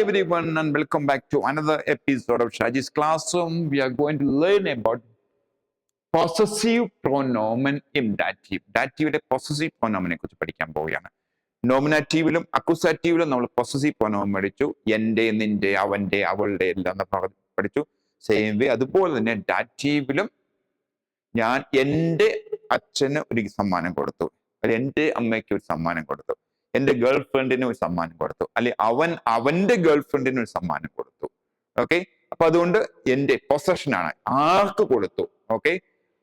everyone and welcome back to another episode of Shaji's Classroom. We are going to learn about possessive pronomen in dative. Dative'de possessive pronomen കുറിച്ച് പഠിക്കാൻ പോവുകയാണ്. നോമിനാറ്റീവിലും അക്യൂസാറ്റീവിലും നമ്മൾ possessive pronomen പഠിച്ചു. എൻ്റെ, നിന്റെ, അവൻ്റെ, അവളുടെ എല്ലാം പഠിച്ചു. സെയിം വേ അതുപോലെ തന്നെ ഡാറ്റീവിലും ഞാൻ എൻ്റെ അച്ഛന് ഒരു സമ്മാനം കൊടുത്തു, അല്ലെങ്കിൽ എൻ്റെ അമ്മയ്ക്ക് ഒരു സമ്മാനം കൊടുത്തു, എൻ്റെ ഗേൾ ഫ്രണ്ടിന് ഒരു സമ്മാനം കൊടുത്തു, അല്ലെ അവൻ അവന്റെ ഗേൾ ഫ്രണ്ടിന് ഒരു സമ്മാനം കൊടുത്തു. ഓക്കെ, അപ്പൊ അതുകൊണ്ട് എൻ്റെ പൊസഷനാണ്, ആർക്ക് കൊടുത്തു, ഓക്കെ,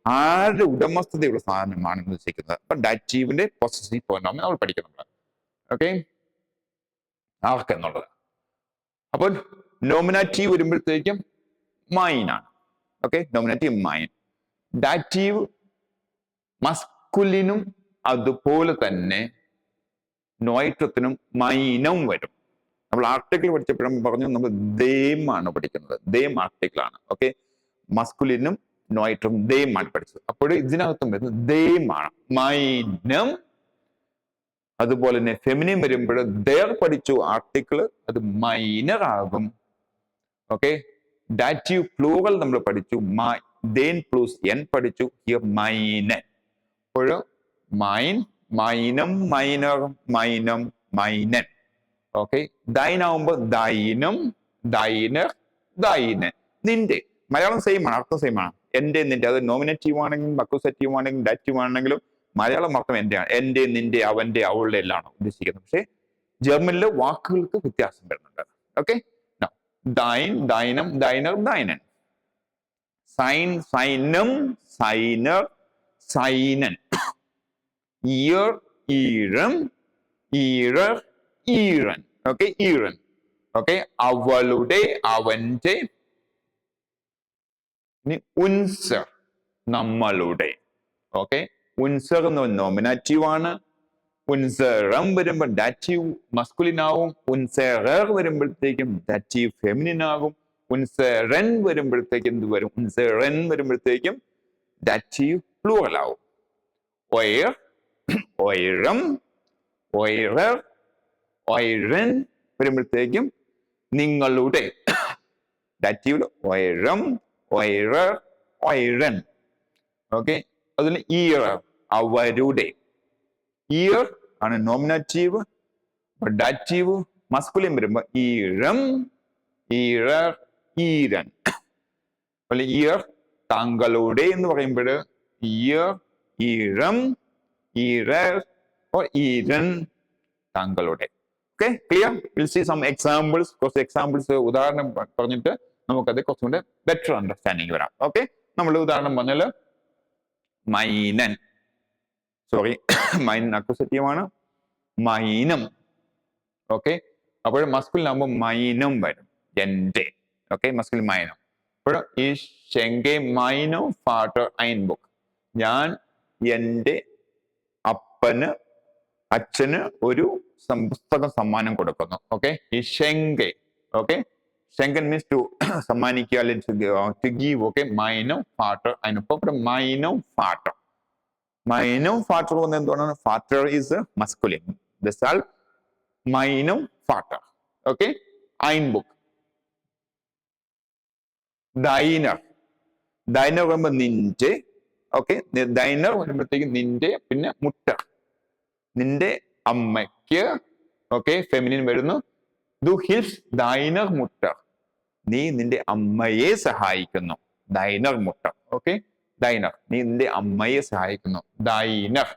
ആരുടെ ഉടമസ്ഥതയുള്ള സാധനമാണ് ഉദ്ദേശിക്കുന്നത്. അപ്പൊ ഡാറ്റീവിന്റെ പൊസസീവ് പ്രോനോമിൻ നമ്മൾ പഠിക്കുന്നുണ്ട്. ഓക്കെ, ആർക്ക് എന്നുള്ളത്. അപ്പോൾ നോമിനാറ്റീവ് വരുമ്പോഴത്തേക്കും മൈൻ ആണ്. Okay, nominative mine. ഡാറ്റീവ് മസ്കുലിനും അതുപോലെ തന്നെ നോയിട്രത്തിനും മൈനം വരും. നമ്മൾ ആർട്ടിക്കിൾ പഠിച്ചപ്പോഴും പറഞ്ഞു നമ്മൾ ദേം ആണ് പഠിക്കുന്നത്. ദേം ആർട്ടിക്കിൾ ആണ്. ഓക്കെ, മസ്കുലിനും നോയിട്രും ദേം ആണ് പഠിച്ചത്. അപ്പോൾ ഇതിനകത്തും വരുന്നത് ദേം ആണ്. മൈനം. അതുപോലെ തന്നെ ഫെമിനിൻ വരുമ്പോൾ ദേർ പഠിച്ചു ആർട്ടിക്കിൾ, അത് മൈനർ ആകും. ഓക്കെ, ഡാറ്റീവ് പ്ലൂറൽ നമ്മൾ പഠിച്ചു, ദേൻ പ്ലസ് എൻ പഠിച്ചു. ഹിയർ മൈനൻ. അപ്പോൾ മൈൻ, മൈനം, മൈനർ, മൈനം, മൈനൻ. ഓക്കെ, ദൈനാവുമ്പോൾ ദൈനം, ദൈനർ, ദൈനൻ. നിന്റെ മലയാളം സെയിം ആണ്, അർത്ഥം സെയിം ആണ്. എൻ്റെ, നിന്റെ. അത് നോമിനേറ്റീവ് ആണെങ്കിലും അക്യൂസേറ്റീവ് ആണെങ്കിലും ഡാറ്റീവ് ആണെങ്കിലും മലയാളം അർത്ഥം എൻ്റെ ആണ്. എൻ്റെ, നിന്റെ, അവന്റെ, അവളുടെ എല്ലാം ആണ് ഉദ്ദേശിക്കുന്നത്. പക്ഷെ ജർമ്മനിലെ വാക്കുകൾക്ക് വ്യത്യാസം വരുന്നുണ്ട്. ഓക്കെ, ദൈൻ, ദൈനം, ദൈനർ, ദൈനൻ. സൈൻ, സൈനം, സൈനർ, സൈനൻ. ഇയർ, ഈഴം, ഈഴർ, ഈഴൻ. ഓക്കെ, ഈഴൻ. ഓക്കെ, അവളുടെ, അവന്റെ. ഇനി ഉൻസർ, നമ്മളുടെ. ഓക്കെ, ഉൻസർ എന്ന് നോമിനാറ്റീവ് ആണ്. ഉൻസറം വരുമ്പോൾ ഡാറ്റീവ് മസ്കുലിൻ ആവും. ഉൻസറർ വരുമ്പോഴത്തേക്കും ഡാറ്റീവ് ഫെമിനിൻ ആകും. ഉൻസറൻ വരുമ്പോഴത്തേക്കും എന്ത് വരും? ഉൻസറൻ വരുമ്പോഴത്തേക്കും ഡാറ്റീവ് പ്ലൂറൽ ആവും. ഒയർ, ഒയറം, ഒയറർ, ഒയറൻ വരുമ്പോഴത്തേക്കും നിങ്ങളുടെ. ഡാറ്റീവ് ഒയറം, ഒയറർ, ഒയറൻ. ഓക്കെ, അതിന് ഇയർ, അവരുടെ. ഇയർ ആണ് നോമിനാറ്റീവ്. ഡാറ്റീവ് മസ്കുലിൻ വരുമ്പോ ഈഴം, ഈഴർ, ഈരൻ. അതുപോലെ ഇയർ താങ്കളുടെ എന്ന് പറയുമ്പോൾ ഇയർ, ഈഴം, ഈഴർ, ഈരൻ, താങ്കളുടെ. Okay, clear? Will see some examples. കുറച്ച് എക്സാമ്പിൾസ് ഉദാഹരണം പറഞ്ഞിട്ട് നമുക്കത് കുറച്ചും കൂടെ ബെറ്റർ അണ്ടർസ്റ്റാൻഡിങ് വരാം. ഓക്കെ, നമ്മൾ ഉദാഹരണം പറഞ്ഞാല് മൈനൻ, സോറി മൈനൻ അക്യൂസേറ്റീവ് ആണ്. മൈനം. ഓക്കെ, അപ്പോൾ മസ്കുലിൻ ആകുമ്പോൾ മൈനം വരും, എൻ്റെ. ഓക്കെ, മസ്കുലിൻ മൈനം. അപ്പോൾ ഈ ഷെങ്കെ മൈനോ ഫാദർ ഐൻ ബുക്ക്, ഞാൻ എൻ്റെ അച്ഛന് ഒരു പുസ്തകം സമ്മാനം കൊടുക്കുന്നു. ഓക്കെ, ഈ ഷെങ്കെ. ഓക്കെ, ഷെങ്കൻ മീൻസ് ടു സമ്മാനിക്കുക, ടു ഗീവ്. ഓക്കെ, മൈനോ ഫാദർ ഐൻ. അപ്പോൾ മൈനോ ഫാദർ. മൈനം ഫാദർ എന്ന് എന്താണ്? Father is masculine. ദസാൽ മൈനം ഫാദർ. ഓക്കെ, ഐൻ ബുക്ക്. ദൈനർ, ദൈനർ വരുമ്പോ നിന്റെ. ഓക്കെ, ദൈനർ വരുമ്പോഴത്തേക്ക് നിന്റെ, പിന്നെ മുട്ടർ, നിന്റെ അമ്മയ്ക്ക്. ഓക്കെ, ഫെമിനിൻ വരുന്നു. ദു ഹിൽസ് ദൈനർ മുട്ടർ, നീ നിന്റെ അമ്മയെ സഹായിക്കുന്നു. ദൈനർ മുട്ടർ. ഓക്കെ, ദൈനർ, നീ നിന്റെ അമ്മയെ സഹായിക്കുന്നു. ദൈനർ.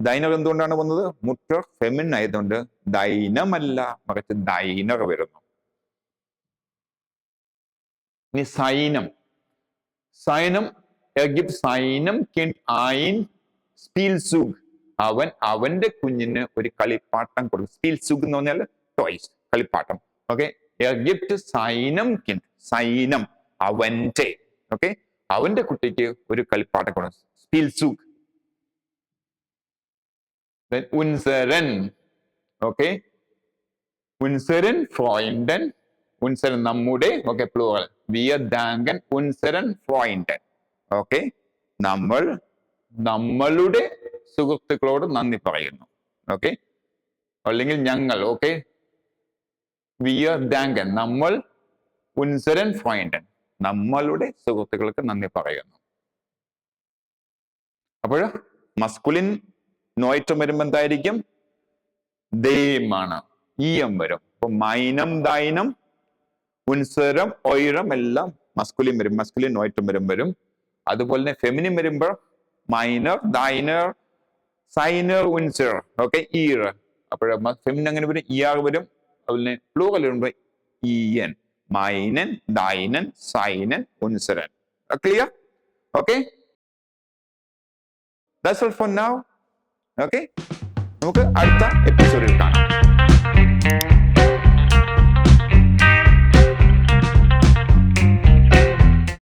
ദൈനർ എന്തുകൊണ്ടാണ് വന്നത്? മുട്ടർ ഫെമിനിൻ ആയതുകൊണ്ട് ദൈനമല്ല, മറിച്ച് ദൈനർ വരുന്നു. ഇനി സൈനം. സൈനം, സൈനം ഐൻ സ്പീൽസുഗ്, അവൻ അവന്റെ കുഞ്ഞിന് ഒരു കളിപ്പാട്ടം കൊടുക്കും. സ്പീൽസുഗ് എന്ന് പറഞ്ഞാൽ ടോയ്സ്, കളിപ്പാട്ടം. ഓക്കെ, സൈനം കിൻഡ്, സൈനം അവന്റെ. ഓക്കെ, അവന്റെ കുട്ടിക്ക് ഒരു കളിപ്പാട്ടം കൊടുക്കും, സ്പീൽസുഗ്. ഉൻസരൻ. ഓക്കെ, ഉൻസരൻ ഫ്രോയിൻഡൻ, ഉൻസരൻ നമ്മുടെ. Okay, plural. വിയർ ദാങ്കൻ ഉൻസരൻ ഫ്രോയിൻഡൻ. ഓക്കെ, നമ്മൾ നമ്മളുടെ സുഹൃത്തുക്കളോട് നന്ദി പറയുന്നു. ഓക്കെ, അല്ലെങ്കിൽ ഞങ്ങൾ. Okay, wir danken. നമ്മൾ unseren Freunden. നമ്മളുടെ സുഹൃത്തുക്കൾക്ക് നന്ദി പറയുന്നു. അപ്പോൾ മസ്കുലിൻ നോയിറ്റം വരുമ്പോ എന്തായിരിക്കും? dem ആണ്. em വരും. അപ്പൊ മൈനം ദൈനം ഉൻസരം ഒയിരം എല്ലാം മസ്കുലിൻ വരും. മസ്കുലിൻ നോയിറ്റം വരും. അതുപോലെ തന്നെ ഫെമിനിൻ വരുമ്പോൾ മൈനർ ദൈനർ സൈനർ ഉൻസർ ഓക്കെ ഈർ. അപ്പോൾ ഫെമിനിൻ അങ്ങനെ വരും, ഇയാർ വരും. അതുപോലെ പ്ലൂറൽ വരുമ്പോൾ en. മൈനൻ ദൈനൻ സൈനൻ ഉൻസരൻ. Clear? Okay, that's all for now. Okay, നമുക്ക് അടുത്ത എപ്പിസോഡിൽ കാണാം.